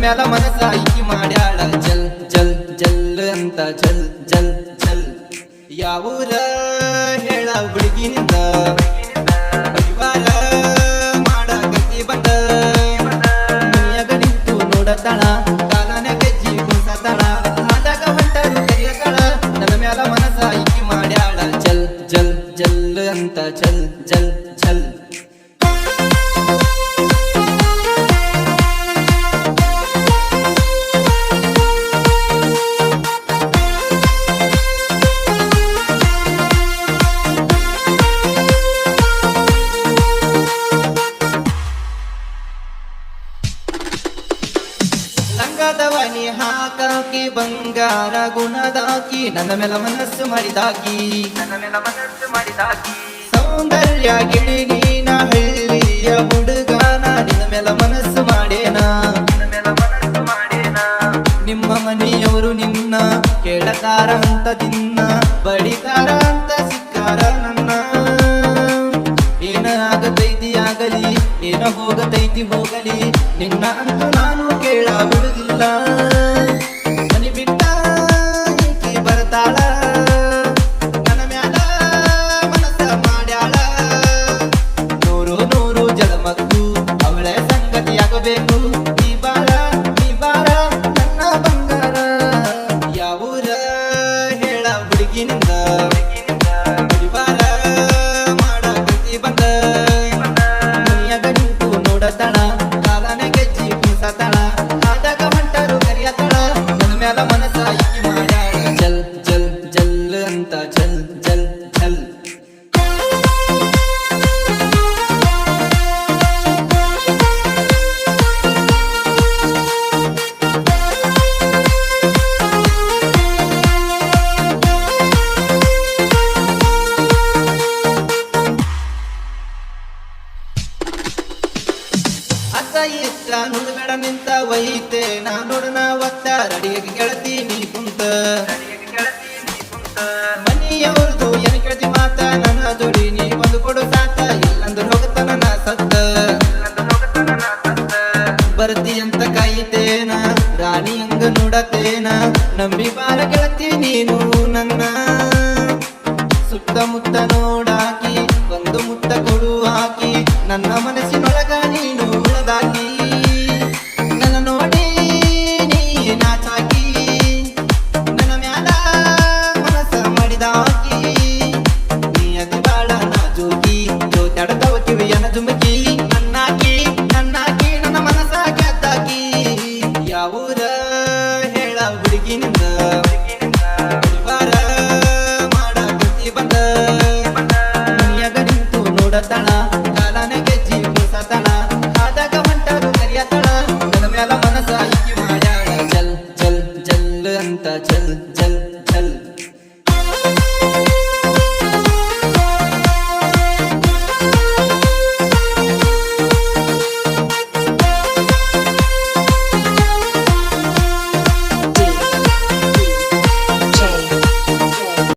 ಮ್ಯಾಲ ಮನಸ ಈಕಿ ಮಾಡ್ಯಾಳ ಜಲ್ ಜಲ್ ಜಲ್ ಅಂತ ಜಲ್ ಜಲ್ ಜಲ್ ಯಾವೂರ ಹೇಳ ಹುಡುಗಿನಿಂದ ಪರಿವಾರ ಮಾಡಕತ್ತಿ ಬಂದ ಮನೆಯಾಗ ನಿಂತು ನೋಡತಾಳ ಕಾಲನ ಗೆಜ್ಜಿ ಕುಂಸತಾಳ ಆದಾಗ ಹೊಂಟರು ಕರಿಯತಾಳ ನನ್ನ ಮ್ಯಾಲ ಮನಸ ಈಕಿ ಮಾಡ್ಯಾಳ ಜಲ್ ಜಲ್ ಜಲ್ ಅಂತ ಜಲ್ ಜಲ್ ಜಲ್ ಲಂಗದವನಿ ಹಾಕಾಕಿ ಬಂಗಾರ ಗುಣದಾಕಿ ನನ್ನ ಮೇಲ ಮನಸ್ಸು ಮಾಡಿದಾಕಿ ಸೌಂದರ್ಯ ಗಿಳಿನೀನ ಹಳ್ಳಿಯ ಹುಡುಗಾನ ನಿನ್ನ ಮೇಲ ಮನಸ್ಸು ಮಾಡೇನ ನಿಮ್ಮ ಮನೆಯವರು ನಿನ್ನ ಕೇಳತಾರ ಅಂತ ದಿನ್ನ ಬಡಿತಾರ ಅಂತ ಸಿಕ್ಕಾರ ನನ್ನ ಏನ ಆಗತೈತಿ ಆಗಲಿ ಏನ ಹೋಗತೈತಿ ಹೋಗಲಿ ನಿನ್ನ ಅಂತೂ ನಾನು ಕೇಳ ಬಿಡುದಿಲ್ಲ ಮನಿ ಬಿಟ್ಟ ಈಕಿ ಬರ್ತಾಳ ನನ್ನ ಮ್ಯಾಲ ಮನಸ್ಸ ಮಾಡ್ಯಾಳ ನೂರು ನೂರು ಜಲಮತ್ತು ಅವಳ ಸಂಗತಿಯಾಗಬೇಕು ನೀ ಬಾರ ನನ್ನ ಬಂಗಾರ ಯಾವೂರ ಹೇಳ ಹುಡುಗಿನಿಂದ ಪರಿವಾರ ಮಾಡಕತ್ತಿ ಬಂದ ಮನೆಯಾಗ ನಿಂತು ನೋಡತಾಳ ಕಾಲನೆ ಗೆಜ್ಜಿ ಕುಂಸತಾಳ ಆದಾಗ ಹೊಂಟರು ಕರಿಯತಾಳ ನನ್ನ ಮ್ಯಾಲ ಮನಸ ಈಕಿ ಮಾಡ್ಯಾಳ ಜಲ್ ಜಲ್ ಜಲ್ ಅಂತ ಜಲ್ ಜಲ್ ಜಲ್ ಅತ್ತ ಇಷ್ಟ ನುಡಿಬೇಡ ನಿಂತ ಒಯ್ತೆ ನಾ ನೋಡನ ಒತ್ತ ರಡಿಯಾಗಿ ಗೆಳತಿ ನೀ ಕುಂತ ಮನೆಯವ್ರದು ಏನ್ ಕೇಳ್ತಿ ಮಾತ ನನ್ನ ಜೋಡಿ ನೀ ಬಂದು ಕೊಡು ಸಾತ ಇಲ್ಲಂದು ಹೋಗತನ ನಾ ಸತ್ತ ಬರ್ತಿ ಅಂತ ಕಾಯಿತೇನ ರಾಣಿ ಹಂಗ ನೋಡತೇನ ನಂಬಿ ಬಾರ ಗೆಳತಿ ನೀನು ನನ್ನ ಸುತ್ತಮುತ್ತ ನೋಡಾಕಿ ಒಂದು ಮುತ್ತ ಕೊಡು ಹಾಕಿ ನನ್ನ ಮನೆ